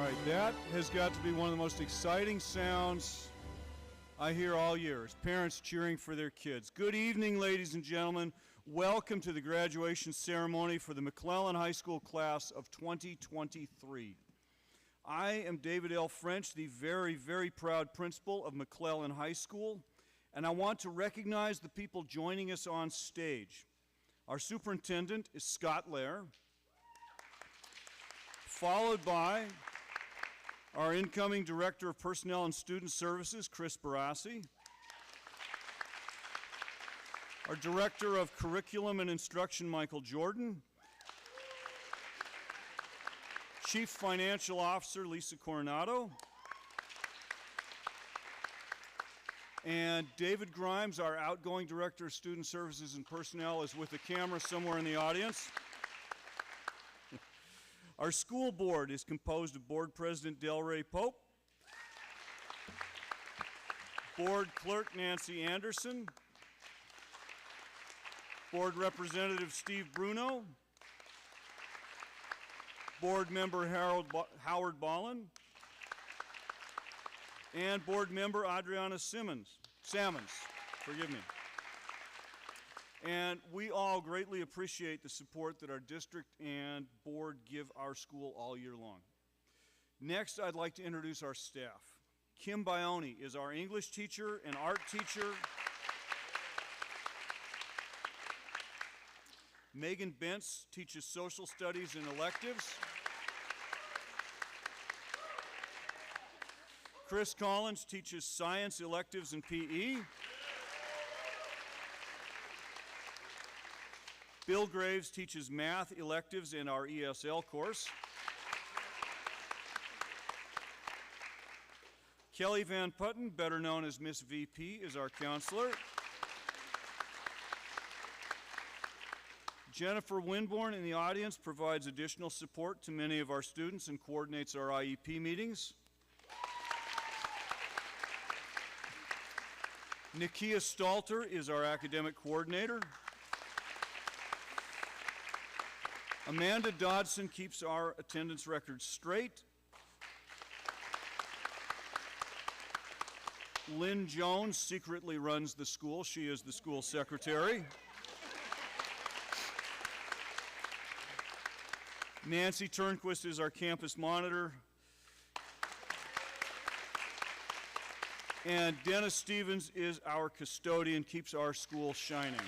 right, that has got to be one of the most exciting sounds I hear all year, is parents cheering for their kids. Good evening, ladies and gentlemen. Welcome to the graduation ceremony for the McClellan High School class of 2023. I am David L. French, the very, very proud principal of McClellan High School, and I want to recognize the people joining us on stage. Our superintendent is Scott Lair, followed by our incoming Director of Personnel and Student Services, Chris Barassi, our Director of Curriculum and Instruction, Michael Jordan, Chief Financial Officer, Lisa Coronado, and David Grimes, our outgoing Director of Student Services and Personnel, is with the camera somewhere in the audience. Our school board is composed of Board President Delray Pope, Board Clerk Nancy Anderson, Board Representative Steve Bruno, Board Member Howard Ballin, and Board Member Adriana Salmons, forgive me. And we all greatly appreciate the support that our district and board give our school all year long. Next, I'd like to introduce our staff. Kim Bione is our English teacher and art teacher. Megan Bentz teaches social studies and electives. Chris Collins teaches science electives and PE. Bill Graves teaches math electives in our ESL course. Kelly Van Putten, better known as Miss VP, is our counselor. Jennifer Winborn in the audience provides additional support to many of our students and coordinates our IEP meetings. Nikia Stalter is our academic coordinator. Amanda Dodson keeps our attendance record straight. Lynn Jones secretly runs the school. She is the school secretary. Nancy Turnquist is our campus monitor. And Dennis Stevens is our custodian, keeps our school shining.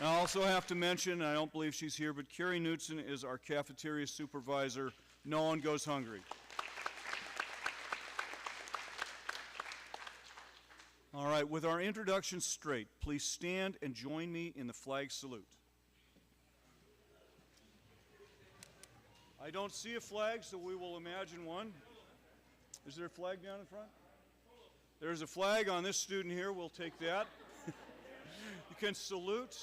I also have to mention, I don't believe she's here, but Carrie Knutson is our cafeteria supervisor. No one goes hungry. All right, with our introduction straight, please stand and join me in the flag salute. I don't see a flag, so we will imagine one. Is there a flag down in front? There's a flag on this student here. We'll take that. You can salute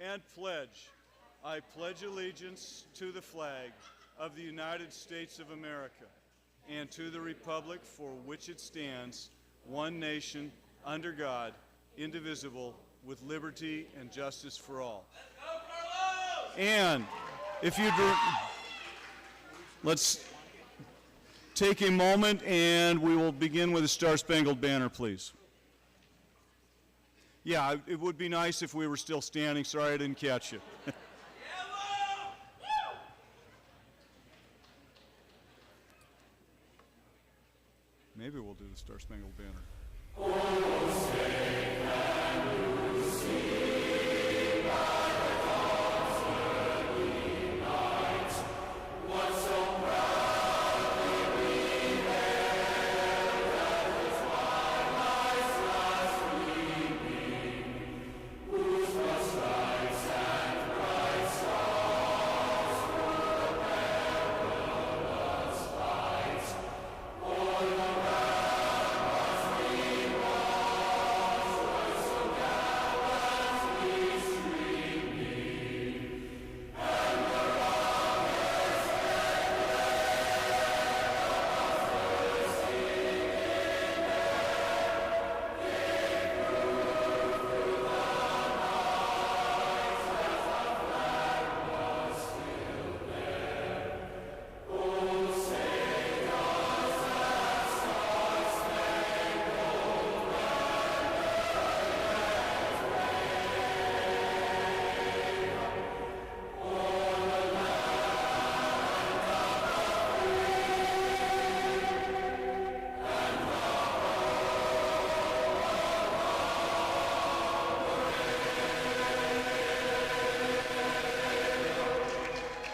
and pledge. I pledge allegiance to the flag of the United States of America and to the republic for which it stands, one nation, under God, indivisible, with liberty and justice for all. And if you'd let's take a moment and we will begin with a Star-Spangled Banner, please. Yeah, it would be nice if we were still standing. Sorry I didn't catch you. Maybe we'll do the Star-Spangled Banner. Oh, say can you see my constant night, what so proudly we hailed at the twilight's last gleaming, whose must lights and bright stars through the perilous fight, o'er the ramparts we watched, were so gallant.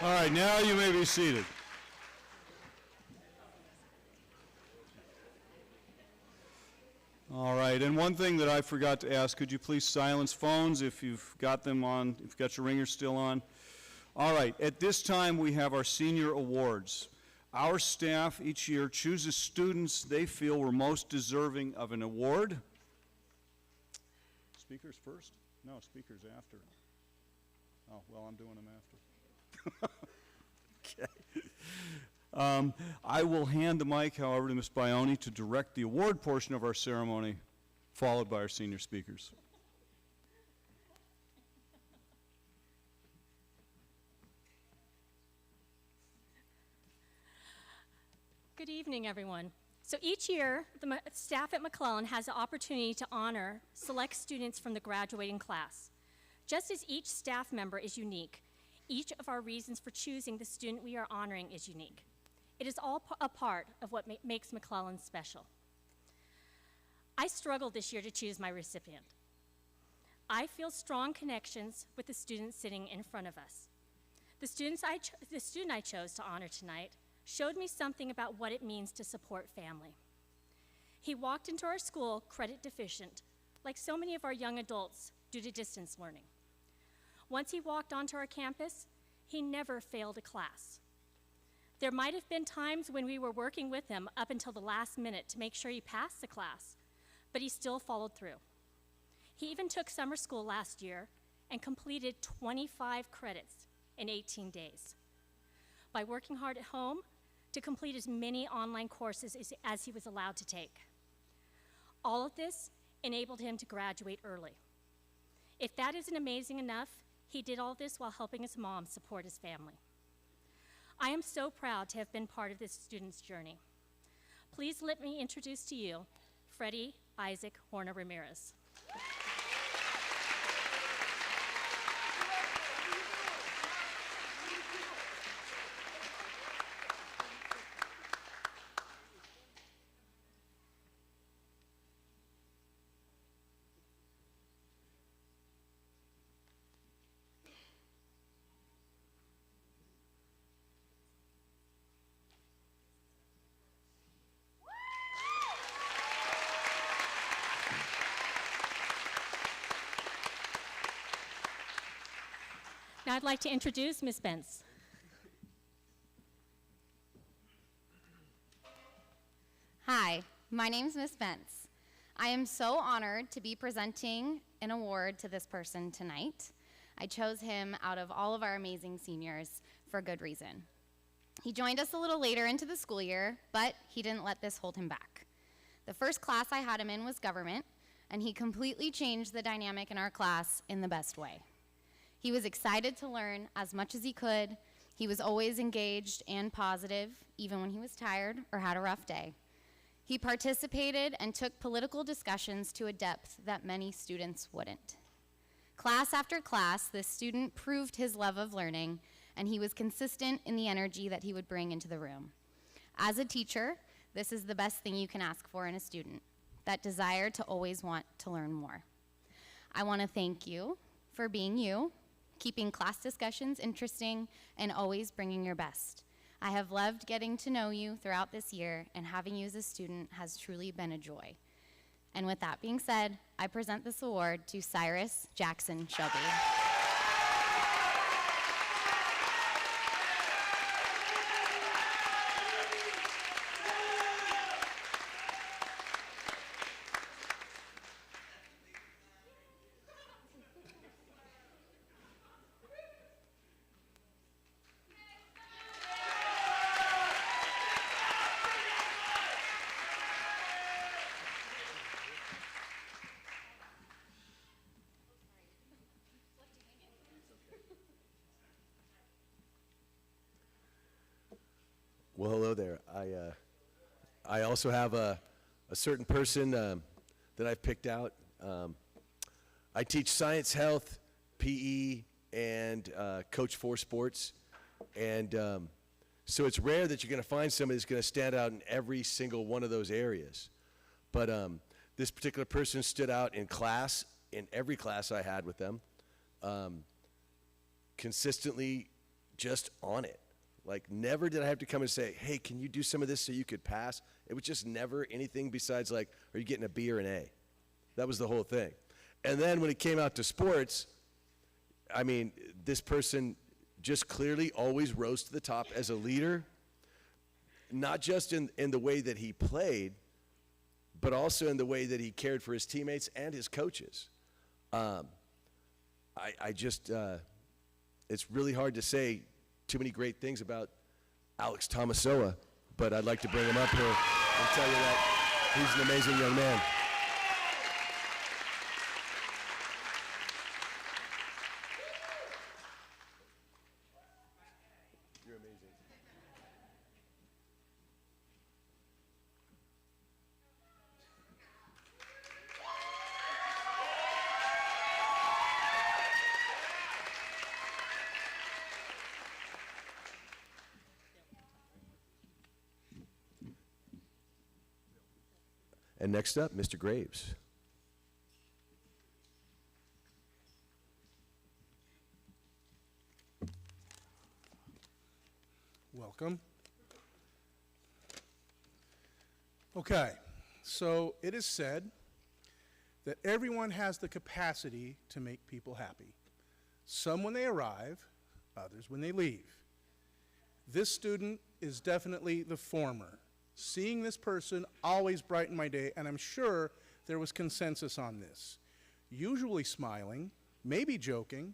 All right, now you may be seated. All right, and one thing that I forgot to ask, could you please silence phones if you've got them on, if you've got your ringer still on? All right, at this time we have our senior awards. Our staff each year chooses students they feel were most deserving of an award. Speakers first? No, speakers after. Oh, well, I'm doing them after. Okay. I will hand the mic, however, to Ms. Bioni to direct the award portion of our ceremony, followed by our senior speakers. Good evening, everyone. So each year, the staff at McClellan has the opportunity to honor select students from the graduating class. Just as each staff member is unique, each of our reasons for choosing the student we are honoring is unique. It is all a part of what makes McClellan special. I struggled this year to choose my recipient. I feel strong connections with the students sitting in front of us. The student I chose to honor tonight showed me something about what it means to support family. He walked into our school credit deficient, like so many of our young adults due to distance learning. Once he walked onto our campus, he never failed a class. There might have been times when we were working with him up until the last minute to make sure he passed the class, but he still followed through. He even took summer school last year and completed 25 credits in 18 days. By working hard at home to complete as many online courses as he was allowed to take. All of this enabled him to graduate early. If that isn't amazing enough, he did all this while helping his mom support his family. I am so proud to have been part of this student's journey. Please let me introduce to you Freddie Isaac Horner Ramirez. Now I'd like to introduce Ms. Bentz. Hi, my name's Ms. Bentz. I am so honored to be presenting an award to this person tonight. I chose him out of all of our amazing seniors for good reason. He joined us a little later into the school year, but he didn't let this hold him back. The first class I had him in was government, and he completely changed the dynamic in our class in the best way. He was excited to learn as much as he could. He was always engaged and positive, even when he was tired or had a rough day. He participated and took political discussions to a depth that many students wouldn't. Class after class, this student proved his love of learning, and he was consistent in the energy that he would bring into the room. As a teacher, this is the best thing you can ask for in a student, that desire to always want to learn more. I want to thank you for being you, keeping class discussions interesting, and always bringing your best. I have loved getting to know you throughout this year, and having you as a student has truly been a joy. And with that being said, I present this award to Cyrus Jackson Shelby. Well, hello there. I also have a certain person that I've picked out. I teach science, health, PE, and coach 4 sports. And so it's rare that you're going to find somebody that's going to stand out in every single one of those areas. But this particular person stood out in class, in every class I had with them. Consistently just on it. Like, never did I have to come and say, hey, can you do some of this so you could pass? It was just never anything besides, like, are you getting a B or an A? That was the whole thing. And then when it came out to sports, I mean, this person just clearly always rose to the top as a leader, not just in the way that he played, but also in the way that he cared for his teammates and his coaches. I just, it's really hard to say too many great things about Alex Tomasoa, but I'd like to bring him up here and tell you that he's an amazing young man. You're amazing. And next up, Mr. Graves. Welcome. Okay, so it is said that everyone has the capacity to make people happy. Some when they arrive, others when they leave. This student is definitely the former. Seeing this person always brightened my day, and I'm sure there was consensus on this. Usually smiling, maybe joking,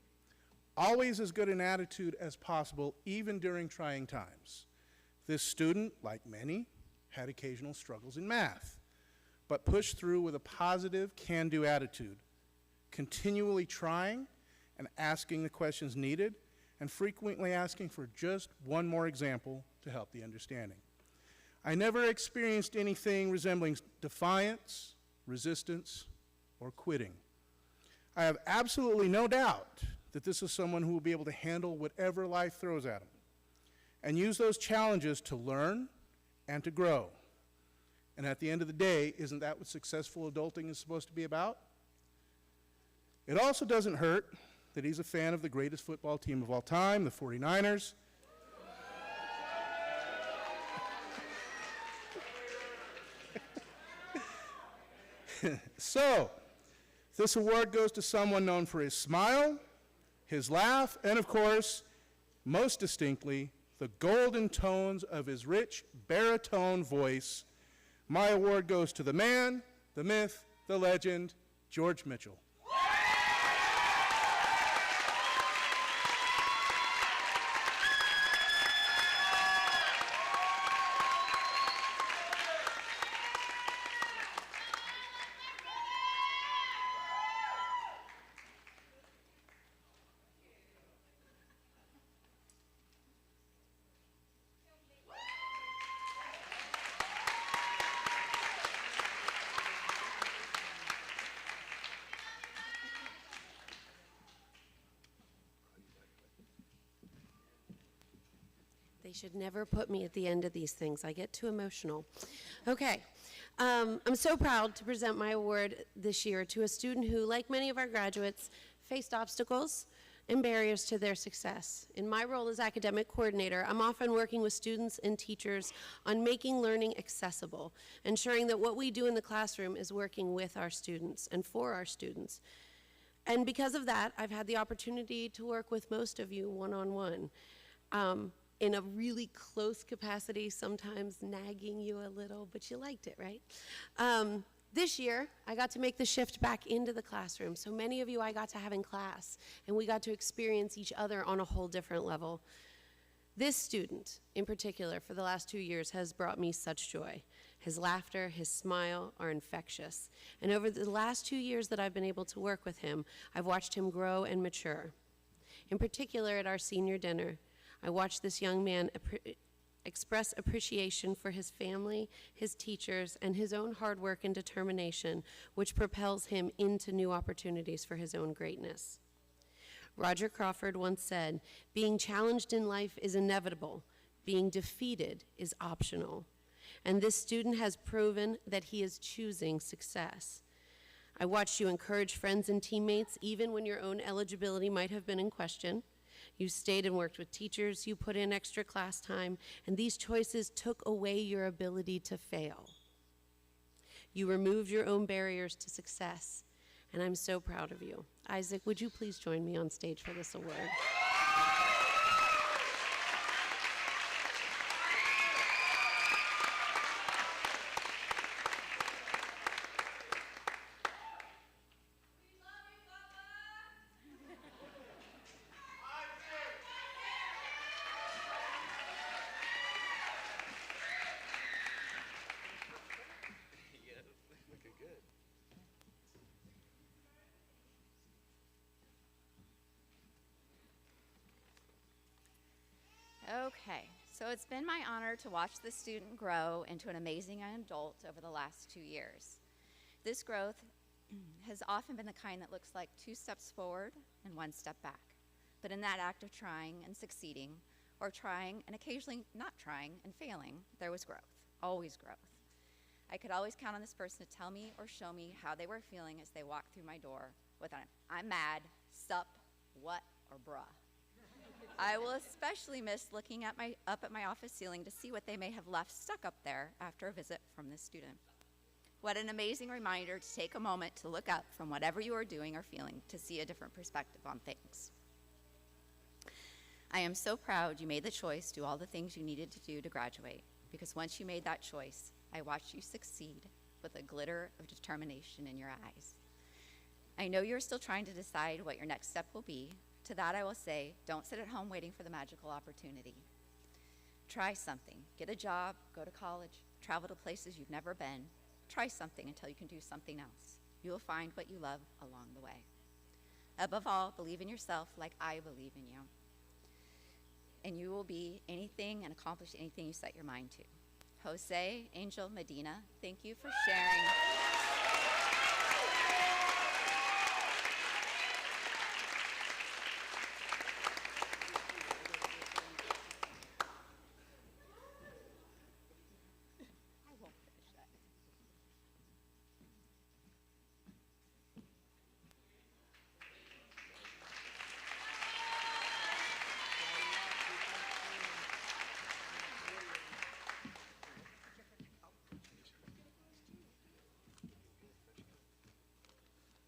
always as good an attitude as possible, even during trying times. This student, like many, had occasional struggles in math, but pushed through with a positive, can-do attitude, continually trying and asking the questions needed, and frequently asking for just one more example to help the understanding. I never experienced anything resembling defiance, resistance, or quitting. I have absolutely no doubt that this is someone who will be able to handle whatever life throws at him and use those challenges to learn and to grow. And at the end of the day, isn't that what successful adulting is supposed to be about? It also doesn't hurt that he's a fan of the greatest football team of all time, the 49ers. So, this award goes to someone known for his smile, his laugh, and of course, most distinctly, the golden tones of his rich baritone voice. My award goes to the man, the myth, the legend, George Mitchell. They should never put me at the end of these things. I get too emotional. Okay. I'm so proud to present my award this year to a student who, like many of our graduates, faced obstacles and barriers to their success. In my role as academic coordinator, I'm often working with students and teachers on making learning accessible, ensuring that what we do in the classroom is working with our students and for our students. And because of that, I've had the opportunity to work with most of you one-on-one. In a really close capacity, sometimes nagging you a little, but you liked it, right? This year, I got to make the shift back into the classroom. So many of you I got to have in class, and we got to experience each other on a whole different level. This student, in particular, for the last 2 years, has brought me such joy. His laughter, his smile are infectious. And over the last 2 years that I've been able to work with him, I've watched him grow and mature. In particular, at our senior dinner, I watched this young man express appreciation for his family, his teachers, and his own hard work and determination, which propels him into new opportunities for his own greatness. Roger Crawford once said, "Being challenged in life is inevitable. Being defeated is optional." And this student has proven that he is choosing success. I watched you encourage friends and teammates even when your own eligibility might have been in question. You stayed and worked with teachers, you put in extra class time, and these choices took away your ability to fail. You removed your own barriers to success, and I'm so proud of you. Isaac, would you please join me on stage for this award? Okay, so it's been my honor to watch this student grow into an amazing young adult over the last 2 years. This growth has often been the kind that looks like 2 steps forward and 1 step back. But in that act of trying and succeeding, or trying and occasionally not trying and failing, there was growth, always growth. I could always count on this person to tell me or show me how they were feeling as they walked through my door with an "I'm mad," "sup," "what," or "bruh." I will especially miss looking up at my office ceiling to see what they may have left stuck up there after a visit from this student. What an amazing reminder to take a moment to look up from whatever you are doing or feeling to see a different perspective on things. I am so proud you made the choice to do all the things you needed to do to graduate, because once you made that choice, I watched you succeed with a glitter of determination in your eyes. I know you're still trying to decide what your next step will be. To that I will say, don't sit at home waiting for the magical opportunity. Try something. Get a job, go to college, travel to places you've never been. Try something until you can do something else. You will find what you love along the way. Above all, believe in yourself like I believe in you. And you will be anything and accomplish anything you set your mind to. Jose, Angel, Medina, thank you for sharing.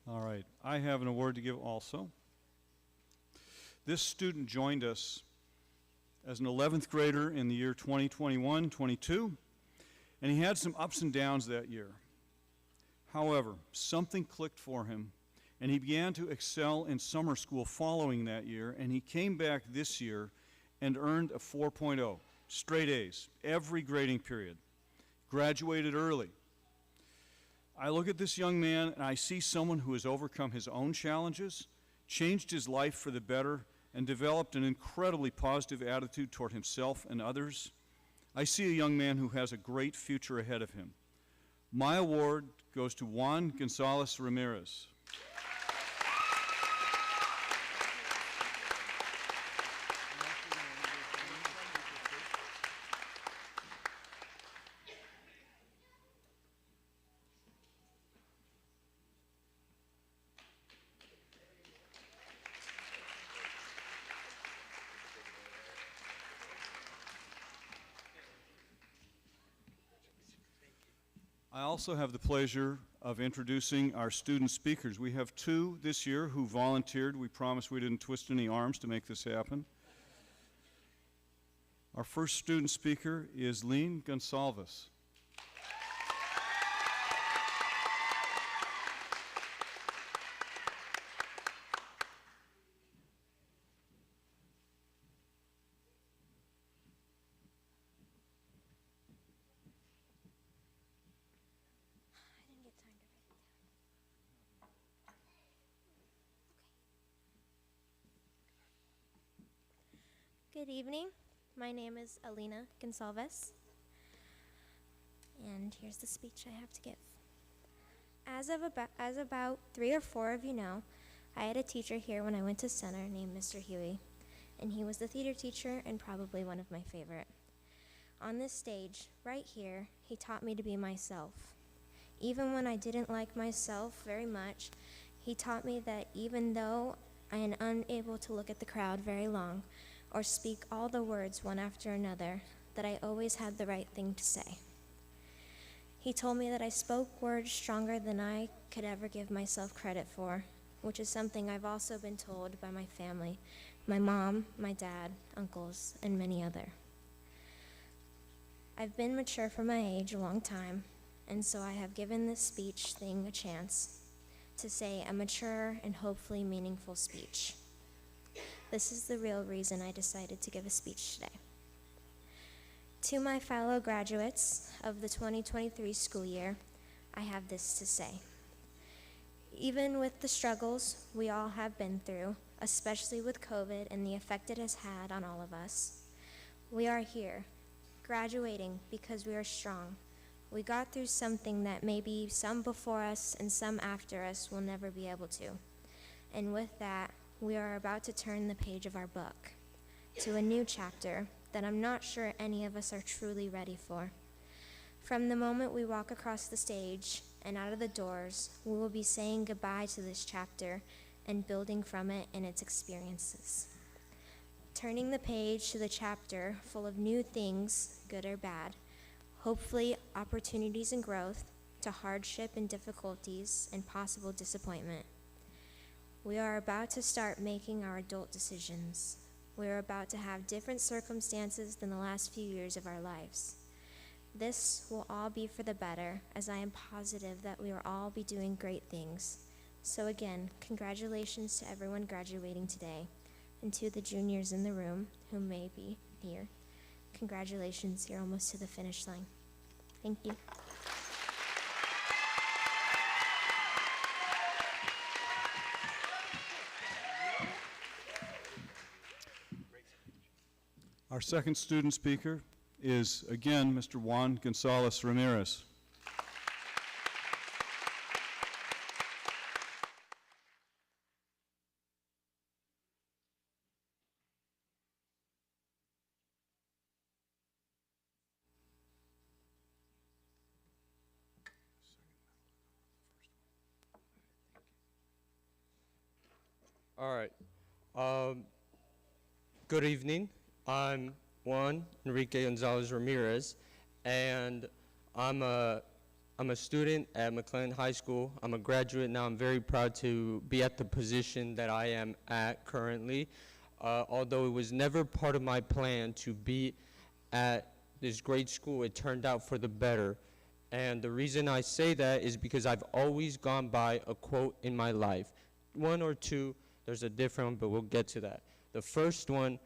All right, I have an award to give also. This student joined us as an 11th grader in the year 2021-22, and he had some ups and downs that year. However, something clicked for him, and he began to excel in summer school following that year, and he came back this year and earned a 4.0, straight A's, every grading period. Graduated early. I look at this young man and I see someone who has overcome his own challenges, changed his life for the better, and developed an incredibly positive attitude toward himself and others. I see a young man who has a great future ahead of him. My award goes to Juan Gonzalez Ramirez. I also have the pleasure of introducing our student speakers. We have 2 this year who volunteered. We promised we didn't twist any arms to make this happen. Our first student speaker is Lene Gonsalves. Good evening. My name is Alina Gonsalves, and here's the speech I have to give. As about 3 or 4 of you know, I had a teacher here when I went to center named Mr. Huey, and he was the theater teacher and probably one of my favorite. On this stage, right here, he taught me to be myself. Even when I didn't like myself very much, he taught me that even though I am unable to look at the crowd very long or speak all the words one after another, that I always had the right thing to say. He told me that I spoke words stronger than I could ever give myself credit for, which is something I've also been told by my family, my mom, my dad, uncles, and many other. I've been mature for my age a long time, and so I have given this speech thing a chance to say a mature and hopefully meaningful speech. This is the real reason I decided to give a speech today. To my fellow graduates of the 2023 school year, I have this to say. Even with the struggles we all have been through, especially with COVID and the effect it has had on all of us, we are here, graduating because we are strong. We got through something that maybe some before us and some after us will never be able to. And with that, we are about to turn the page of our book to a new chapter that I'm not sure any of us are truly ready for. From the moment we walk across the stage and out of the doors, we will be saying goodbye to this chapter and building from it and its experiences. Turning the page to the chapter full of new things, good or bad, hopefully opportunities and growth, to hardship and difficulties and possible disappointment. We are about to start making our adult decisions. We are about to have different circumstances than the last few years of our lives. This will all be for the better, as I am positive that we will all be doing great things. So again, congratulations to everyone graduating today, and to the juniors in the room who may be here. Congratulations, you're almost to the finish line. Thank you. Our second student speaker is, again, Mr. Juan Gonzalez Ramirez. All right. Good evening. I'm Juan Enrique Gonzalez Ramirez, and I'm a student at McClellan High School. I'm a graduate now. I'm very proud to be at the position that I am at currently. Although it was never part of my plan to be at this great school, it turned out for the better. And the reason I say that is because I've always gone by a quote in my life. One or two, there's a different one, but we'll get to that. The first one,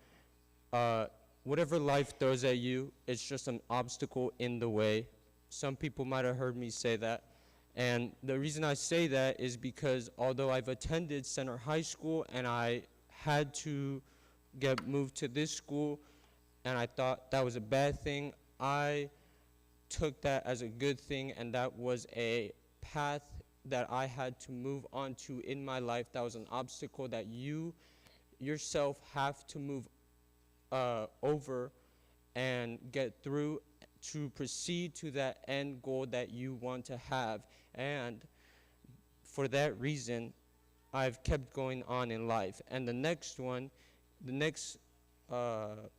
whatever life throws at you, it's just an obstacle in the way. Some people might have heard me say that. And the reason I say that is because although I've attended Center High School and I had to get moved to this school, and I thought that was a bad thing, I took that as a good thing, and that was a path that I had to move on to in my life. That was an obstacle that you yourself have to move over and get through to proceed to that end goal that you want to have. And for that reason, I've kept going on in life. And the next one, the next quote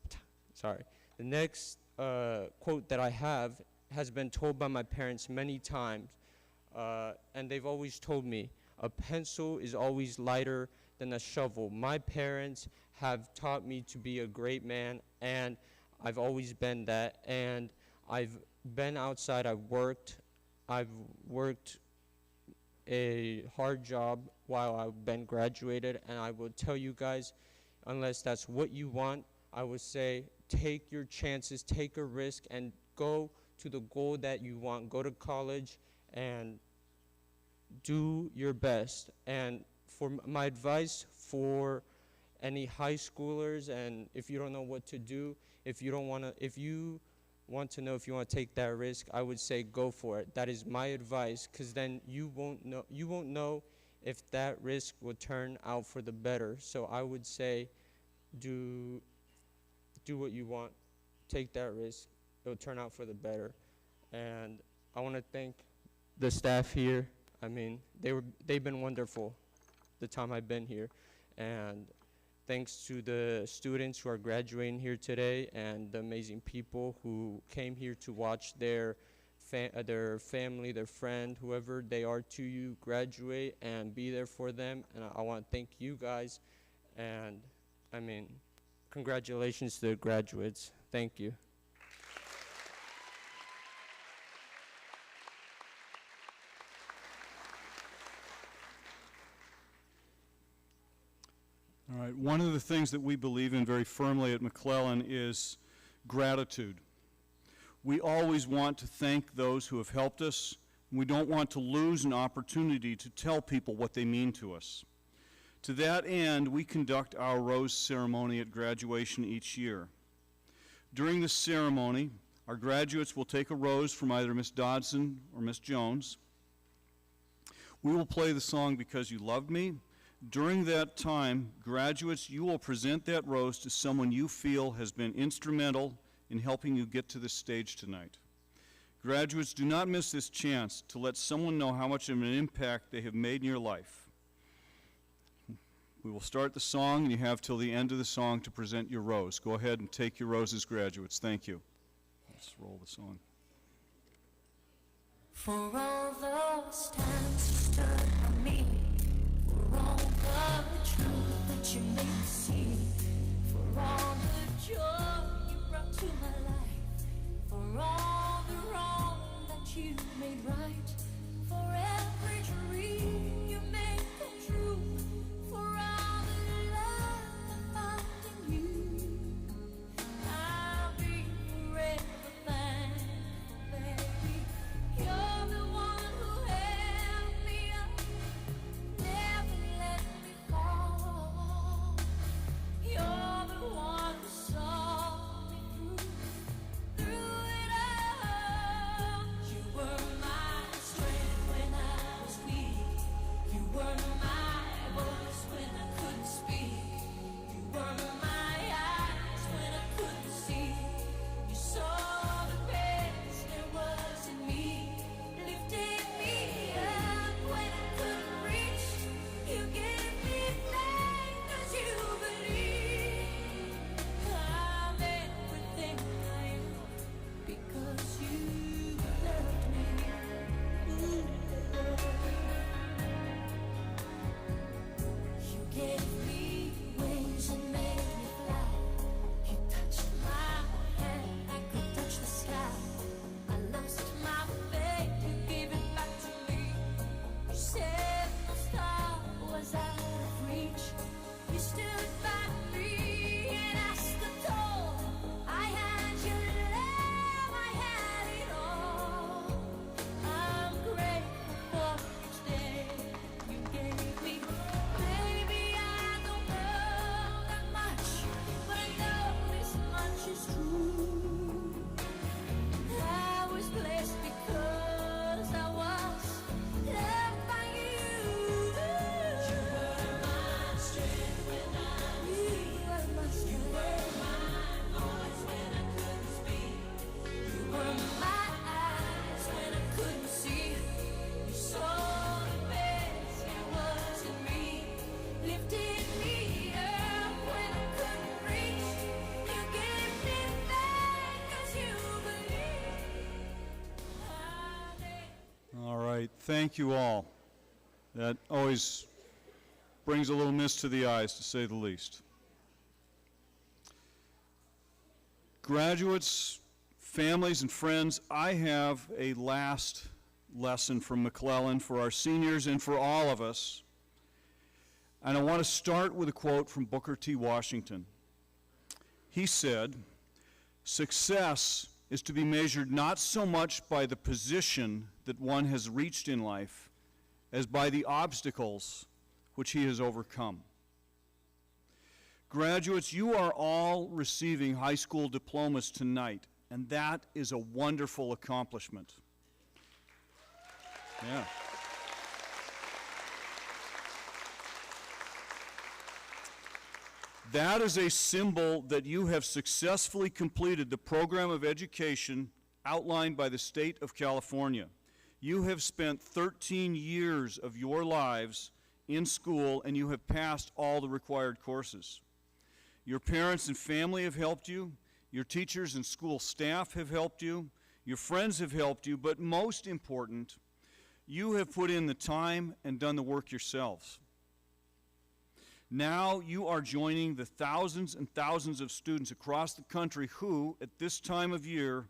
that I have has been told by my parents many times. And they've always told me, a pencil is always lighter than a shovel. My parents have taught me to be a great man, and I've always been that. And I've been outside, I've worked a hard job while I've been graduated, and I will tell you guys, unless that's what you want, I would say take your chances, take a risk, and go to the goal that you want. Go to college and do your best. And for my advice for any high schoolers, and if you don't know what to do, if you want to know if you want to take that risk, I would say go for it. That is my advice, because then you won't know if that risk will turn out for the better. So I would say do what you want, take that risk, it'll turn out for the better. And I want to thank the staff here. I mean, they've been wonderful the time I've been here. And thanks to the students who are graduating here today and the amazing people who came here to watch their family, their friend, whoever they are to you, graduate and be there for them. And I want to thank you guys. And I mean, congratulations to the graduates. Thank you. All right, one of the things that we believe in very firmly at McClellan is gratitude. We always want to thank those who have helped us. We don't want to lose an opportunity to tell people what they mean to us. To that end, we conduct our rose ceremony at graduation each year. During the ceremony, our graduates will take a rose from either Miss Dodson or Miss Jones. We will play the song Because You Loved Me. During that time, graduates, you will present that rose to someone you feel has been instrumental in helping you get to this stage tonight. Graduates, do not miss this chance to let someone know how much of an impact they have made in your life. We will start the song, and you have till the end of the song to present your rose. Go ahead and take your roses, graduates. Thank you. Let's roll the song. For all those times you stood by me, for all the truth that you made me see, for all the joy you brought to my life, for all the wrong that you made right, for every dream you made come true, for all the love I found in you, I'll be forever thankful, baby. You're the one who held me up, never let me fall. You're the one who saw me through it all. You were my strength when I was weak. You were my voice when I couldn't speak. You were my eyes when I couldn't see. You saw the best there was in me, lifted me up when I couldn't reach. You gave me faith 'cause you believe I'm everything I am because you loved me. You gave me wings and made me fly. You touched my hand, I could touch the sky. I lost my faith, you gave it back to me. You said no star was out of reach. You stood by me and I stood tall. I had your love, I had it all. I'm grateful for each day you gave me. Maybe I don't know that much, but I know this much is true. I was blessed because I was loved by you. You were my strength when I was weak. You were my voice when I couldn't speak. You were my eyes when I couldn't see. You saw the best there was in me, lifted me up when I couldn't reach. You gave me faith 'cause you believed I did. All right, thank you all. That always brings a little mist to the eyes, to say the least. Graduates, families, and friends, I have a last lesson from McClellan for our seniors and for all of us. And I want to start with a quote from Booker T. Washington. He said, "Success is to be measured not so much by the position that one has reached in life as by the obstacles which he has overcome." Graduates, you are all receiving high school diplomas tonight, and that is a wonderful accomplishment. Yeah. That is a symbol that you have successfully completed the program of education outlined by the state of California. You have spent 13 years of your lives in school and you have passed all the required courses. Your parents and family have helped you. Your teachers and school staff have helped you. Your friends have helped you. But most important, you have put in the time and done the work yourselves. Now you are joining the thousands and thousands of students across the country who, at this time of year,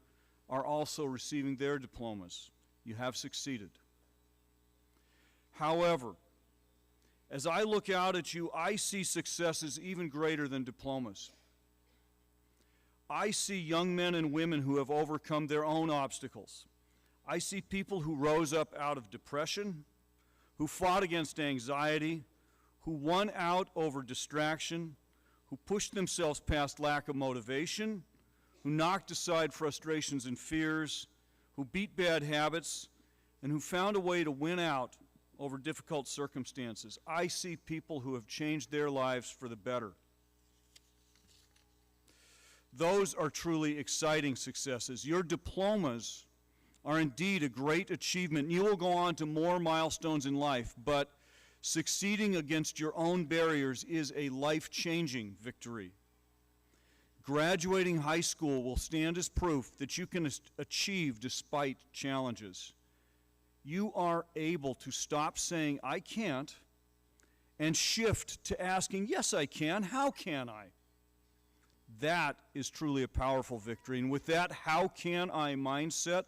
are also receiving their diplomas. You have succeeded. However, as I look out at you, I see successes even greater than diplomas. I see young men and women who have overcome their own obstacles. I see people who rose up out of depression, who fought against anxiety, who won out over distraction, who pushed themselves past lack of motivation, who knocked aside frustrations and fears, who beat bad habits, and who found a way to win out over difficult circumstances. I see people who have changed their lives for the better. Those are truly exciting successes. Your diplomas are indeed a great achievement. You will go on to more milestones in life, but succeeding against your own barriers is a life-changing victory. Graduating high school will stand as proof that you can achieve despite challenges. You are able to stop saying, I can't, and shift to asking, yes, I can. How can I? That is truly a powerful victory. And with that how can I mindset,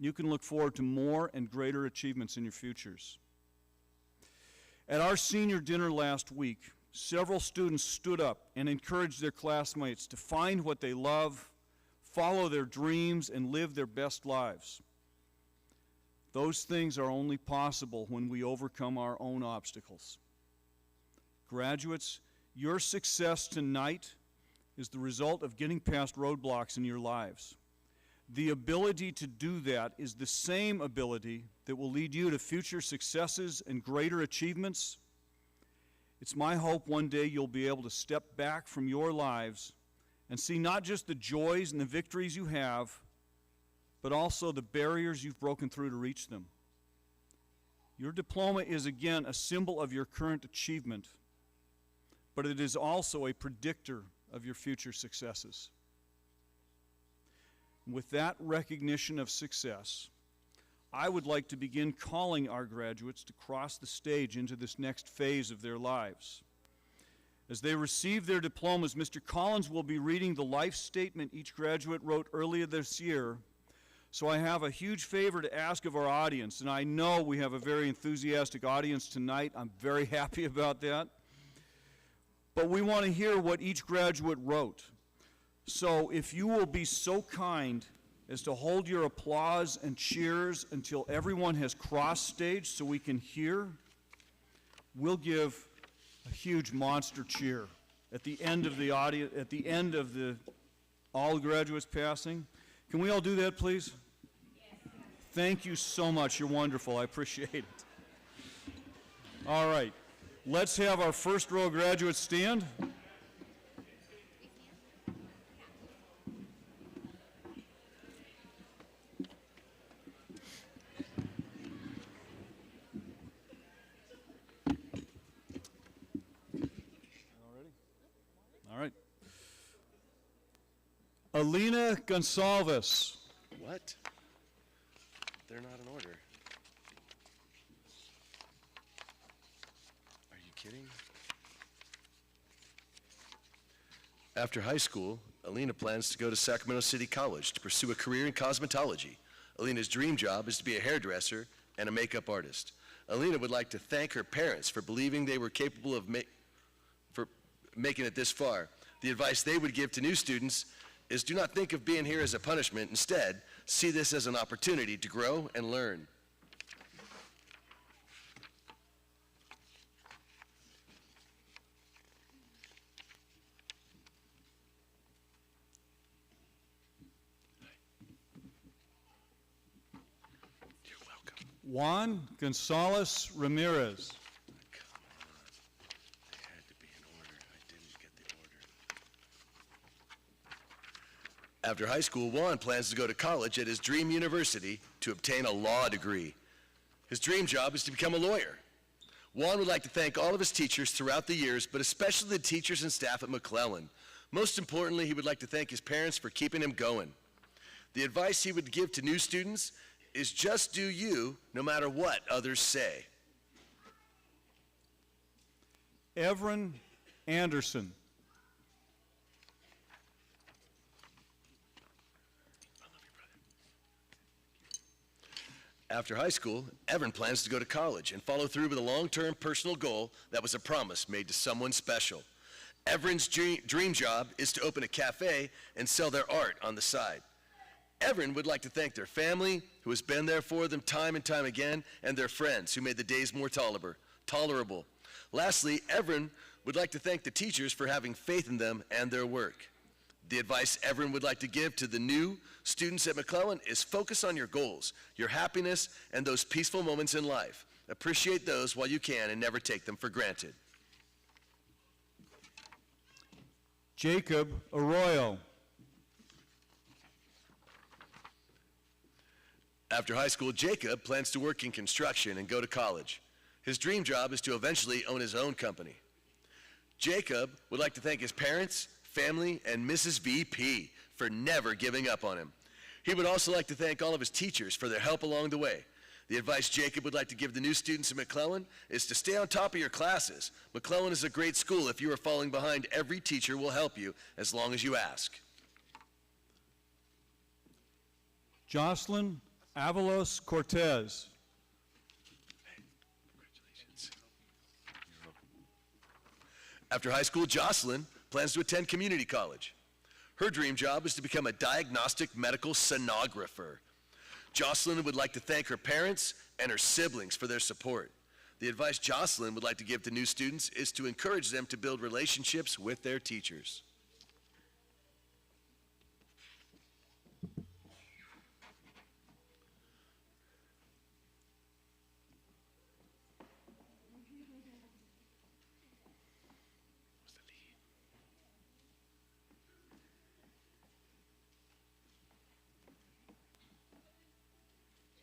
you can look forward to more and greater achievements in your futures. At our senior dinner last week, several students stood up and encouraged their classmates to find what they love, follow their dreams, and live their best lives. Those things are only possible when we overcome our own obstacles. Graduates, your success tonight is the result of getting past roadblocks in your lives. The ability to do that is the same ability that will lead you to future successes and greater achievements. It's my hope one day you'll be able to step back from your lives and see not just the joys and the victories you have, but also the barriers you've broken through to reach them. Your diploma is, again, a symbol of your current achievement, but it is also a predictor of your future successes. With that recognition of success, I would like to begin calling our graduates to cross the stage into this next phase of their lives. As they receive their diplomas, Mr. Collins will be reading the life statement each graduate wrote earlier this year. So I have a huge favor to ask of our audience, and I know we have a very enthusiastic audience tonight. I'm very happy about that. But we want to hear what each graduate wrote. So if you will be so kind as to hold your applause and cheers until everyone has crossed stage so we can hear, we'll give a huge monster cheer at the end of the audience, at the end of all the graduates passing. Can we all do that, please? Yes. Thank you so much. You're wonderful. I appreciate it. All right. Let's have our first row graduates stand. All right. Alina Gonsalves. What? They're not in order. Are you kidding? After high school, Alina plans to go to Sacramento City College to pursue a career in cosmetology. Alina's dream job is to be a hairdresser and a makeup artist. Alina would like to thank her parents for believing they were capable of making it this far. The advice they would give to new students is do not think of being here as a punishment. Instead, see this as an opportunity to grow and learn. You're welcome. Juan Gonzalez Ramirez. After high school, Juan plans to go to college at his dream university to obtain a law degree. His dream job is to become a lawyer. Juan would like to thank all of his teachers throughout the years, but especially the teachers and staff at McClellan. Most importantly, he would like to thank his parents for keeping him going. The advice he would give to new students is just do you, no matter what others say. Everin Anderson. After high school, Everin plans to go to college and follow through with a long-term personal goal that was a promise made to someone special. Everin's dream job is to open a cafe and sell their art on the side. Everin would like to thank their family, who has been there for them time and time again, and their friends, who made the days more tolerable. Lastly, Everin would like to thank the teachers for having faith in them and their work. The advice Everin would like to give to the new students at McClellan is focus on your goals, your happiness, and those peaceful moments in life. Appreciate those while you can and never take them for granted. Jacob Arroyo. After high school, Jacob plans to work in construction and go to college. His dream job is to eventually own his own company. Jacob would like to thank his parents, family, and Mrs. VP for never giving up on him. He would also like to thank all of his teachers for their help along the way. The advice Jacob would like to give the new students at McClellan is to stay on top of your classes. McClellan is a great school. If you are falling behind, every teacher will help you as long as you ask. Jocelyn Avalos Cortez. Congratulations. After high school, Jocelyn plans to attend community college. Her dream job is to become a diagnostic medical sonographer. Jocelyn would like to thank her parents and her siblings for their support. The advice Jocelyn would like to give to new students is to encourage them to build relationships with their teachers.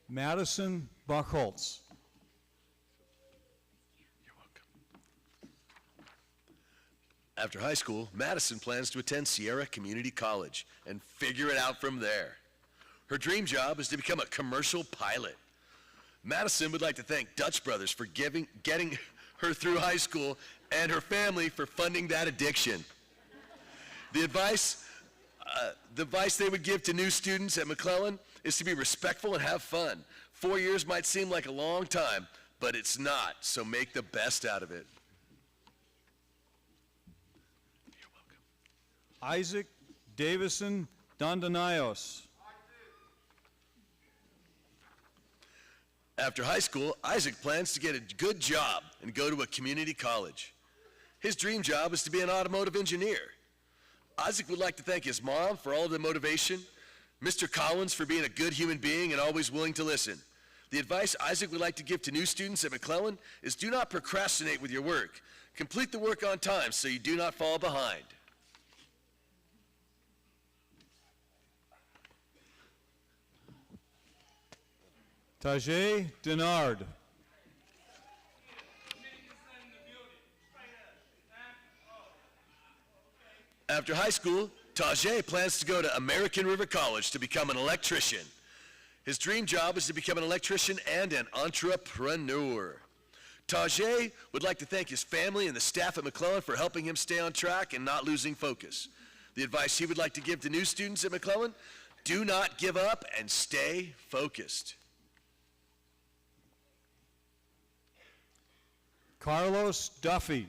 Madison Buchholz. You're welcome. After high school, Madison plans to attend Sierra Community College and figure it out from there. Her dream job is to become a commercial pilot. Madison would like to thank Dutch Brothers for getting her through high school and her family for funding that addiction. The advice they would give to new students at McClellan is to be respectful and have fun. 4 years might seem like a long time, but it's not, so make the best out of it. You're welcome. Isaac Davison Dondanios. After high school, Isaac plans to get a good job and go to a community college. His dream job is to be an automotive engineer. Isaac would like to thank his mom for all of the motivation, Mr. Collins for being a good human being and always willing to listen. The advice Isaac would like to give to new students at McClellan is do not procrastinate with your work. Complete the work on time so you do not fall behind. Tajay Denard. After high school, Tajay plans to go to American River College to become an electrician. His dream job is to become an electrician and an entrepreneur. Tajay would like to thank his family and the staff at McClellan for helping him stay on track and not losing focus. The advice he would like to give to new students at McClellan, do not give up and stay focused. Carlos Duffy.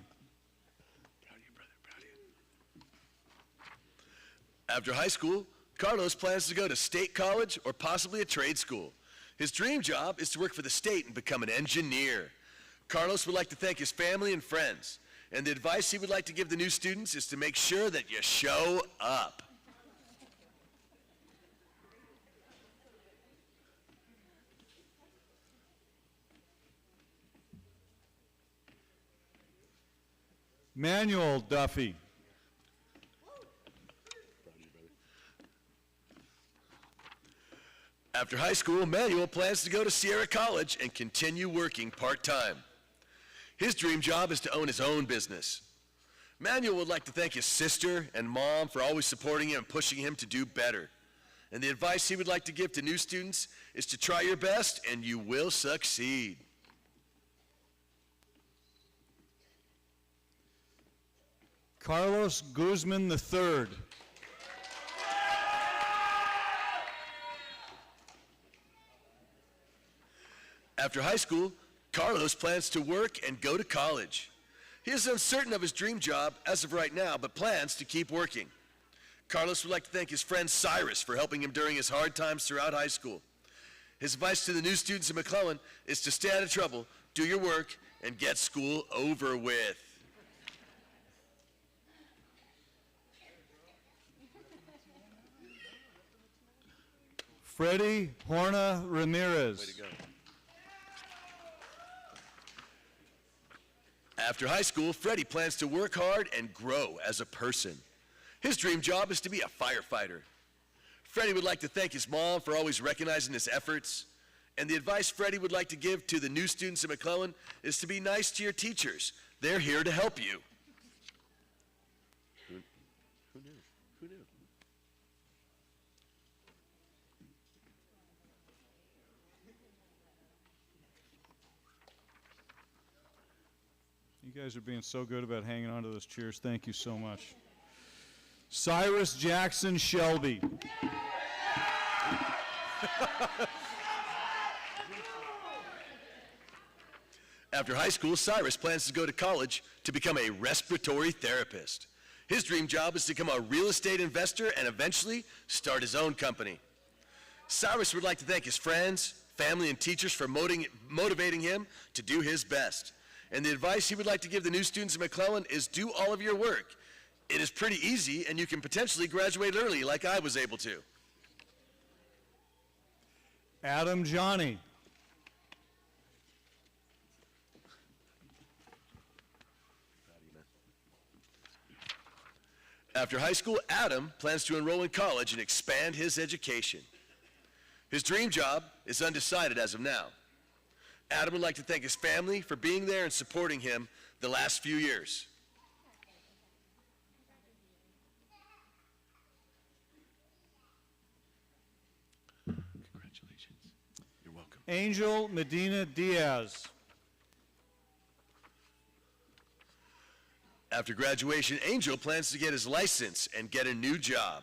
After high school, Carlos plans to go to state college or possibly a trade school. His dream job is to work for the state and become an engineer. Carlos would like to thank his family and friends, and the advice he would like to give the new students is to make sure that you show up. Manuel Duffy. After high school, Manuel plans to go to Sierra College and continue working part-time. His dream job is to own his own business. Manuel would like to thank his sister and mom for always supporting him and pushing him to do better. And the advice he would like to give to new students is to try your best and you will succeed. Carlos Guzman III. After high school, Carlos plans to work and go to college. He is uncertain of his dream job as of right now, but plans to keep working. Carlos would like to thank his friend Cyrus for helping him during his hard times throughout high school. His advice to the new students at McClellan is to stay out of trouble, do your work, and get school over with. Freddie Horna Ramirez. Way to go. After high school, Freddie plans to work hard and grow as a person. His dream job is to be a firefighter. Freddie would like to thank his mom for always recognizing his efforts. And the advice Freddie would like to give to the new students at McClellan is to be nice to your teachers. They're here to help you. Who knew? Who knew? You guys are being so good about hanging on to those cheers. Thank you so much. Cyrus Jackson Shelby. After high school, Cyrus plans to go to college to become a respiratory therapist. His dream job is to become a real estate investor and eventually start his own company. Cyrus would like to thank his friends, family, and teachers for motivating him to do his best. And the advice he would like to give the new students at McClellan is do all of your work. It is pretty easy, and you can potentially graduate early like I was able to. Adam Johnny. After high school, Adam plans to enroll in college and expand his education. His dream job is undecided as of now. Adam would like to thank his family for being there and supporting him the last few years. Congratulations. You're welcome. Angel Medina Diaz. After graduation, Angel plans to get his license and get a new job.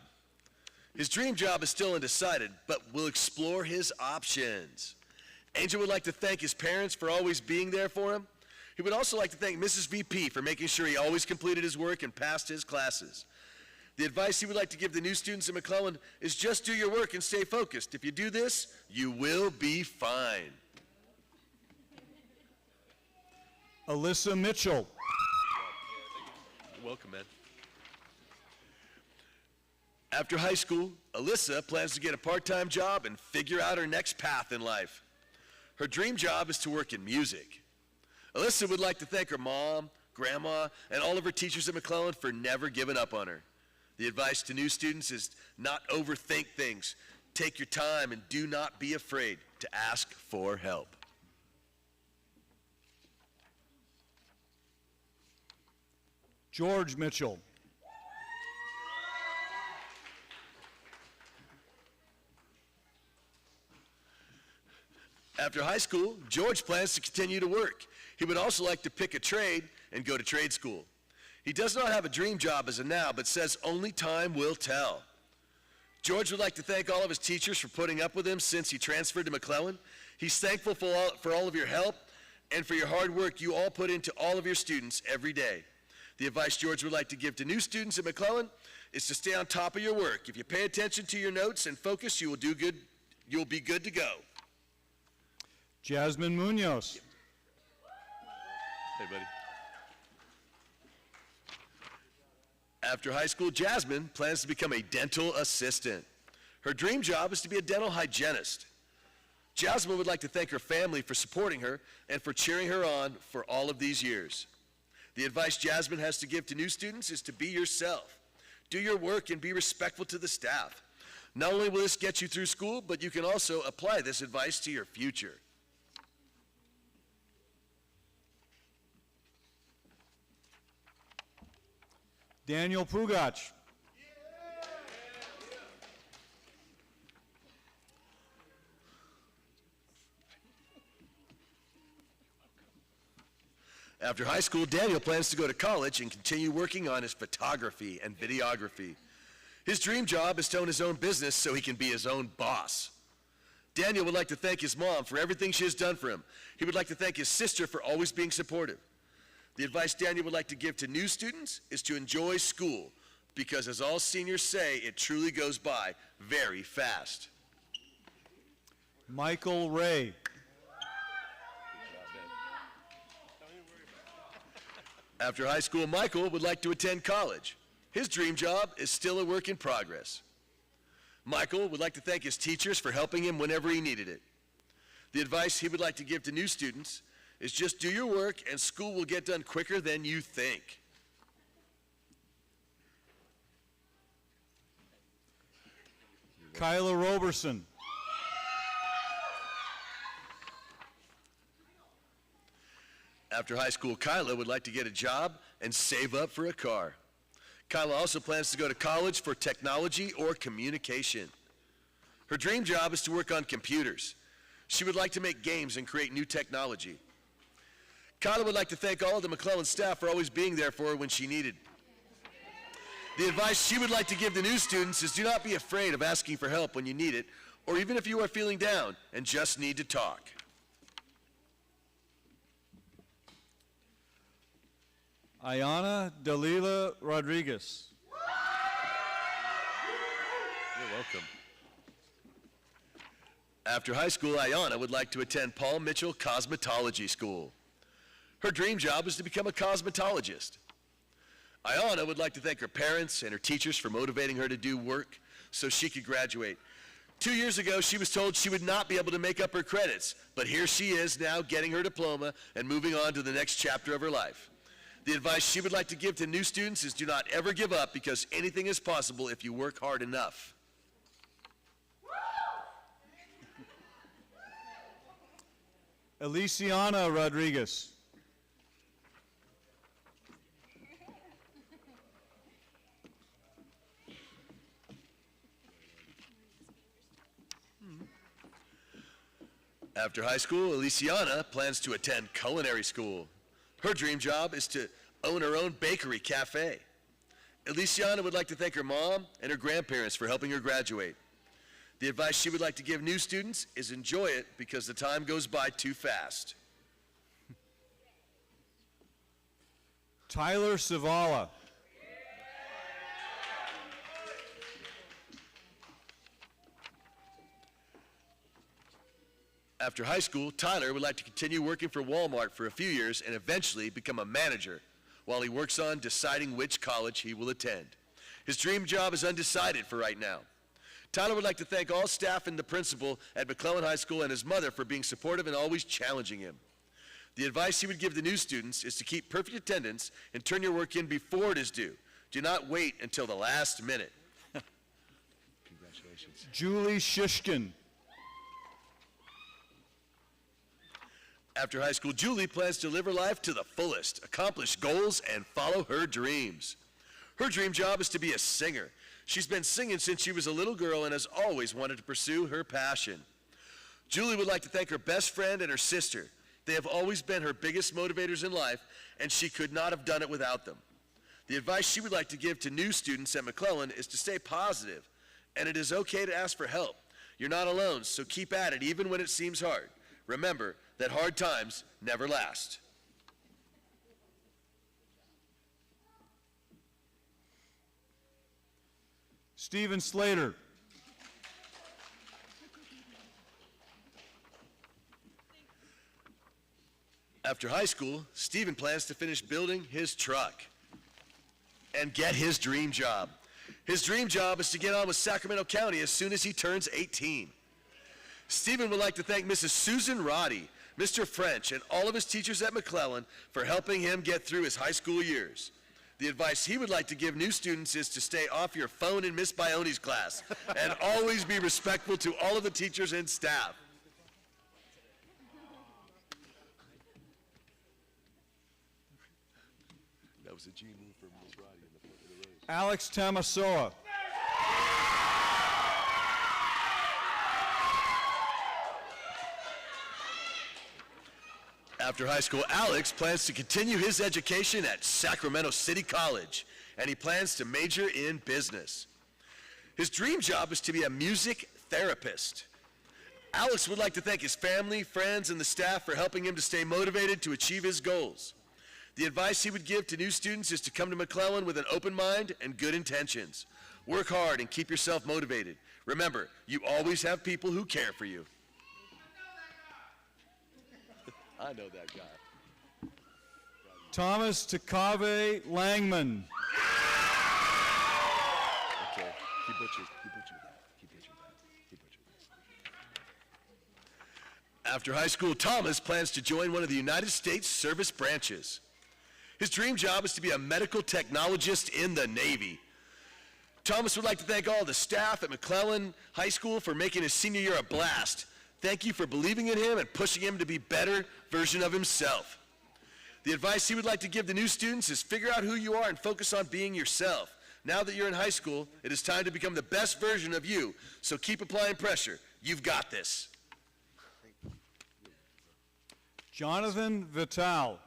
His dream job is still undecided, but will explore his options. Angel would like to thank his parents for always being there for him. He would also like to thank Mrs. VP for making sure he always completed his work and passed his classes. The advice he would like to give the new students at McClellan is just do your work and stay focused. If you do this, you will be fine. Alyssa Mitchell. You're welcome, man. After high school, Alyssa plans to get a part-time job and figure out her next path in life. Her dream job is to work in music. Alyssa would like to thank her mom, grandma, and all of her teachers at McClellan for never giving up on her. The advice to new students is not overthink things. Take your time and do not be afraid to ask for help. George Mitchell. After high school, George plans to continue to work. He would also like to pick a trade and go to trade school. He does not have a dream job as of now, but says only time will tell. George would like to thank all of his teachers for putting up with him since he transferred to McClellan. He's thankful for all of your help and for your hard work you all put into all of your students every day. The advice George would like to give to new students at McClellan is to stay on top of your work. If you pay attention to your notes and focus, you will do good. You'll be good to go. Jasmine Munoz. Hey, buddy. After high school, Jasmine plans to become a dental assistant. Her dream job is to be a dental hygienist. Jasmine would like to thank her family for supporting her and for cheering her on for all of these years. The advice Jasmine has to give to new students is to be yourself. Do your work and be respectful to the staff. Not only will this get you through school, but you can also apply this advice to your future. Daniel Pugach. After high school, Daniel plans to go to college and continue working on his photography and videography. His dream job is to own his own business so he can be his own boss. Daniel would like to thank his mom for everything she has done for him. He would like to thank his sister for always being supportive. The advice Daniel would like to give to new students is to enjoy school, because as all seniors say, it truly goes by very fast. Michael Ray. After high school, Michael would like to attend college. His dream job is still a work in progress. Michael would like to thank his teachers for helping him whenever he needed it. The advice he would like to give to new students is just do your work and school will get done quicker than you think. Kyla Roberson. After high school, Kyla would like to get a job and save up for a car. Kyla also plans to go to college for technology or communication. Her dream job is to work on computers. She would like to make games and create new technology. Kyla would like to thank all of the McClellan staff for always being there for her when she needed. The advice she would like to give the new students is do not be afraid of asking for help when you need it, or even if you are feeling down and just need to talk. Ayana Dalila Rodriguez. You're welcome. After high school, Ayana would like to attend Paul Mitchell Cosmetology School. Her dream job is to become a cosmetologist. Ayana would like to thank her parents and her teachers for motivating her to do work so she could graduate. 2 years ago, she was told she would not be able to make up her credits, but here she is now getting her diploma and moving on to the next chapter of her life. The advice she would like to give to new students is do not ever give up, because anything is possible if you work hard enough. Elisiana Rodriguez. After high school, Elisiana plans to attend culinary school. Her dream job is to own her own bakery cafe. Elisiana would like to thank her mom and her grandparents for helping her graduate. The advice she would like to give new students is enjoy it, because the time goes by too fast. Tyler Savala. After high school, Tyler would like to continue working for Walmart for a few years and eventually become a manager while he works on deciding which college he will attend. His dream job is undecided for right now. Tyler would like to thank all staff and the principal at McClellan High School and his mother for being supportive and always challenging him. The advice he would give the new students is to keep perfect attendance and turn your work in before it is due. Do not wait until the last minute. Congratulations. Julie Shishkin. After high school, Julie plans to live her life to the fullest, accomplish goals, and follow her dreams. Her dream job is to be a singer. She's been singing since she was a little girl and has always wanted to pursue her passion. Julie would like to thank her best friend and her sister. They have always been her biggest motivators in life, and she could not have done it without them. The advice she would like to give to new students at McClellan is to stay positive, and it is okay to ask for help. You're not alone, so keep at it even when it seems hard. Remember that hard times never last. Stephen Slater. After high school, Stephen plans to finish building his truck and get his dream job. His dream job is to get on with Sacramento County as soon as he turns 18. Stephen would like to thank Mrs. Susan Roddy, Mr. French, and all of his teachers at McClellan for helping him get through his high school years. The advice he would like to give new students is to stay off your phone in Miss Bione's class and always be respectful to all of the teachers and staff. That was a G move from Miss Roddy in the front of the Alex Tamasoa. After high school, Alex plans to continue his education at Sacramento City College, and he plans to major in business. His dream job is to be a music therapist. Alex would like to thank his family, friends, and the staff for helping him to stay motivated to achieve his goals. The advice he would give to new students is to come to McClellan with an open mind and good intentions. Work hard and keep yourself motivated. Remember, you always have people who care for you. I know that guy. Thomas Takave Langman. Okay, he butchered that. After high school, Thomas plans to join one of the United States service branches. His dream job is to be a medical technologist in the Navy. Thomas would like to thank all the staff at McClellan High School for making his senior year a blast. Thank you for believing in him and pushing him to be a better version of himself. The advice he would like to give the new students is figure out who you are and focus on being yourself. Now that you're in high school, it is time to become the best version of you, so keep applying pressure. You've got this. Jonathan Vital.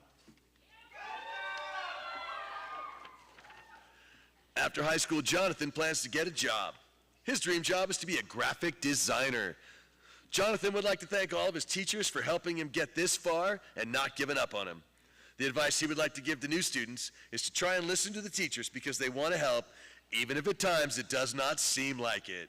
After high school, Jonathan plans to get a job. His dream job is to be a graphic designer. Jonathan would like to thank all of his teachers for helping him get this far and not giving up on him. The advice he would like to give to new students is to try and listen to the teachers because they want to help, even if at times it does not seem like it.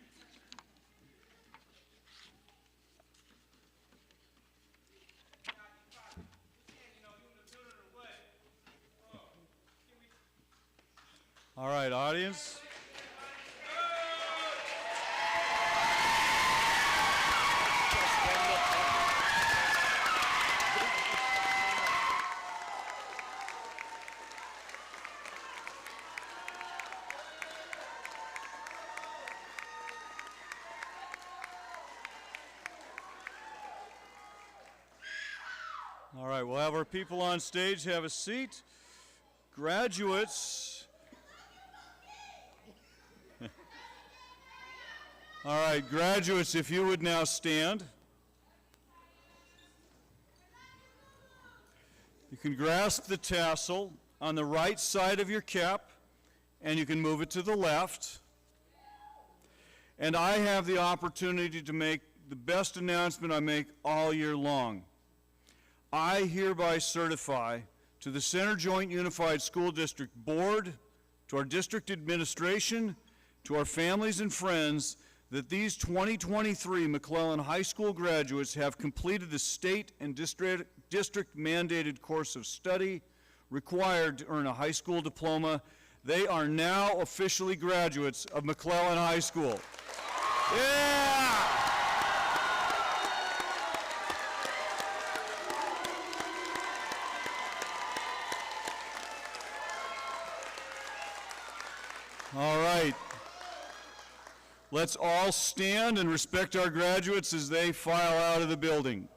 All right, audience. All right, we'll have our people on stage have a seat. Graduates. All right, graduates, if you would now stand. You can grasp the tassel on the right side of your cap, and you can move it to the left. And I have the opportunity to make the best announcement I make all year long. I hereby certify to the Center Joint Unified School District Board, to our district administration, to our families and friends, that these 2023 McClellan High School graduates have completed the state and district mandated course of study required to earn a high school diploma. They are now officially graduates of McClellan High School. Yeah! All right. Let's all stand and respect our graduates as they file out of the building.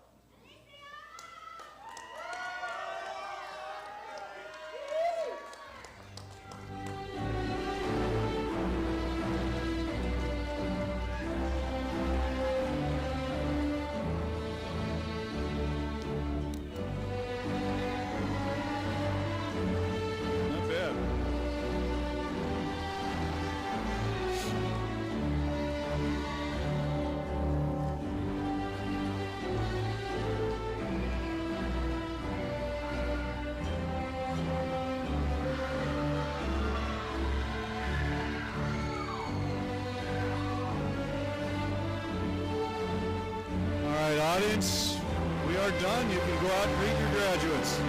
Not bad. Audience, we are done. You can go out and greet your graduates.